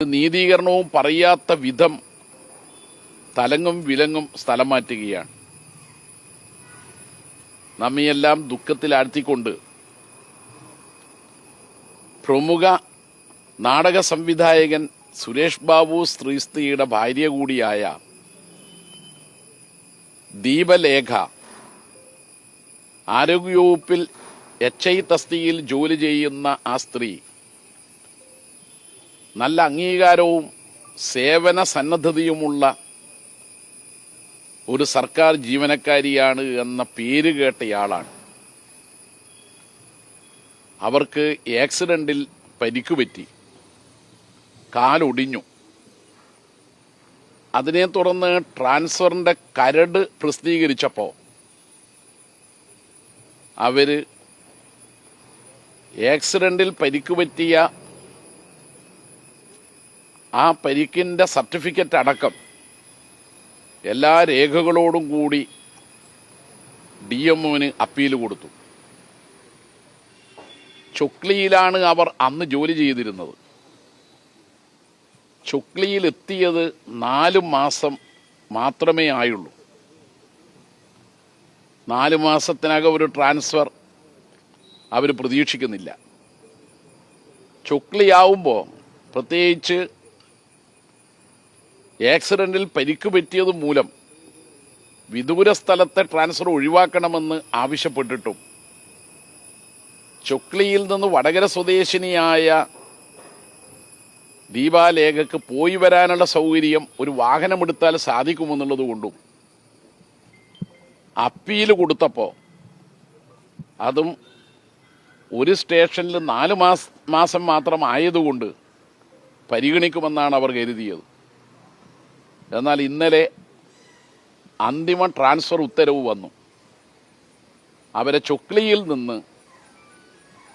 നീതീകരണവും പറയാത്ത വിധം തലങ്ങും വിലങ്ങും സ്ഥലം മാറ്റുകയാണ്. നമ്മയെല്ലാം ദുഃഖത്തിലാഴ്ത്തിക്കൊണ്ട് പ്രമുഖ നാടക സംവിധായകൻ സുരേഷ് ബാബു സ്ത്രീസ്ത്രീയുടെ ഭാര്യ കൂടിയായ ദീപലേഖ ആരോഗ്യവകുപ്പിൽ HI തസ്തികയിൽ ജോലി ചെയ്യുന്ന ആ സ്ത്രീ നല്ല അംഗീകാരവും സേവന സന്നദ്ധതയുമുള്ള ഒരു സർക്കാർ ജീവനക്കാരിയാണ് എന്ന പേര് കേട്ടയാളാണ്. അവർക്ക് ആക്സിഡന്റിൽ പരിക്കുപറ്റി, കാലൊടിഞ്ഞു. അതിനെ തുടർന്ന് ട്രാൻസ്ഫറിന്റെ കരട് പ്രസിദ്ധീകരിച്ചപ്പോൾ അവര് ആക്സിഡന്റിൽ പരിക്കുപറ്റിയ ആ പരിക്കിന്റെ സർട്ടിഫിക്കറ്റ് അടക്കം എല്ലാ രേഖകളോടും കൂടി DMOന് അപ്പീൽ കൊടുത്തു. ചൊക്ലിയിലാണ് അവർ അന്ന് ജോലി ചെയ്തിരുന്നത്. ചൊക്ലിയിൽ എത്തിയത് 4 മാസം മാത്രമേ ആയുള്ളൂ. 4 മാസത്തിനകം ഒരു ട്രാൻസ്ഫർ അവർ പ്രതീക്ഷിക്കുന്നില്ല. ചൊക്ലിയാവുമ്പോൾ പ്രത്യേകിച്ച് ആക്സിഡന്റിൽ പരിക്ക് പറ്റിയത് മൂലം വിദൂര സ്ഥലത്തെ ട്രാൻസ്ഫർ ഒഴിവാക്കണമെന്ന് ആവശ്യപ്പെട്ടിട്ടും ചൊക്ലിയിൽ നിന്ന് വടകര സ്വദേശിനിയായ ദീപാലേഖക്ക് പോയി വരാനുള്ള സൗകര്യം ഒരു വാഹനമെടുത്താൽ സാധിക്കുമെന്നുള്ളത് കൊണ്ടും അപ്പീൽ കൊടുത്തപ്പോൾ അതും ഒരു സ്റ്റേഷനിൽ 4 മാസം മാത്രം ആയതുകൊണ്ട് പരിഗണിക്കുമെന്നാണ് അവർ കരുതിയത്. എന്നാൽ ഇന്നലെ അന്തിമ ട്രാൻസ്ഫർ ഉത്തരവ് വന്നു. അവരെ ചൊക്ലിയിൽ നിന്ന്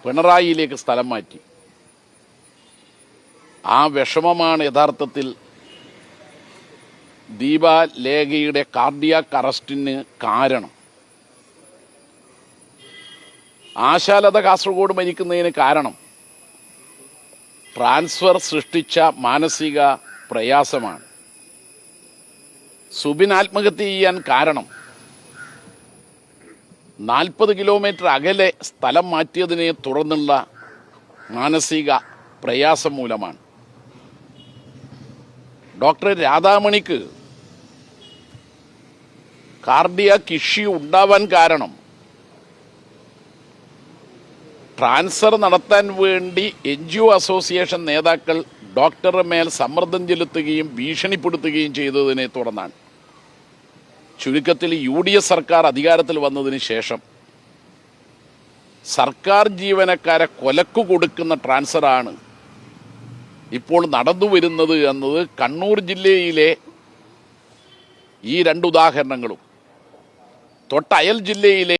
പിണറായിയിലേക്ക് സ്ഥലം മാറ്റി. ആ വിഷമമാണ് യഥാർത്ഥത്തിൽ ദീപാലേഖയുടെ കാർഡിയാക് അറസ്റ്റിന് കാരണം. ആശാലത കാസർഗോഡ് മരിക്കുന്നതിന് കാരണം ട്രാൻസ്ഫർ സൃഷ്ടിച്ച മാനസിക പ്രയാസമാണ്. സുബിൻ ആത്മഹത്യ ചെയ്യാൻ കാരണം 40 കിലോമീറ്റർ അകലെ സ്ഥലം മാറ്റിയതിനെ തുടർന്നുള്ള മാനസിക പ്രയാസം മൂലമാണ്. ഡോക്ടർ രാധാമണിക്ക് കാർഡിയാക് ഇഷ്യൂ ഉണ്ടാവാൻ കാരണം ട്രാൻസ്ഫർ നടത്താൻ വേണ്ടി NGO അസോസിയേഷൻ നേതാക്കൾ ഡോക്ടറുടെ മേൽ സമ്മർദ്ദം ചെലുത്തുകയും ഭീഷണിപ്പെടുത്തുകയും ചെയ്തതിനെ തുടർന്നാണ്. ചുരുക്കത്തിൽ UDF സർക്കാർ അധികാരത്തിൽ വന്നതിന് ശേഷം സർക്കാർ ജീവനക്കാരെ കൊലക്കു കൊടുക്കുന്ന ട്രാൻസ്ഫറാണ് ഇപ്പോൾ നടന്നു വരുന്നത് എന്നത് കണ്ണൂർ ജില്ലയിലെ ഈ 2 ഉദാഹരണങ്ങളും തൊട്ടയൽ ജില്ലയിലെ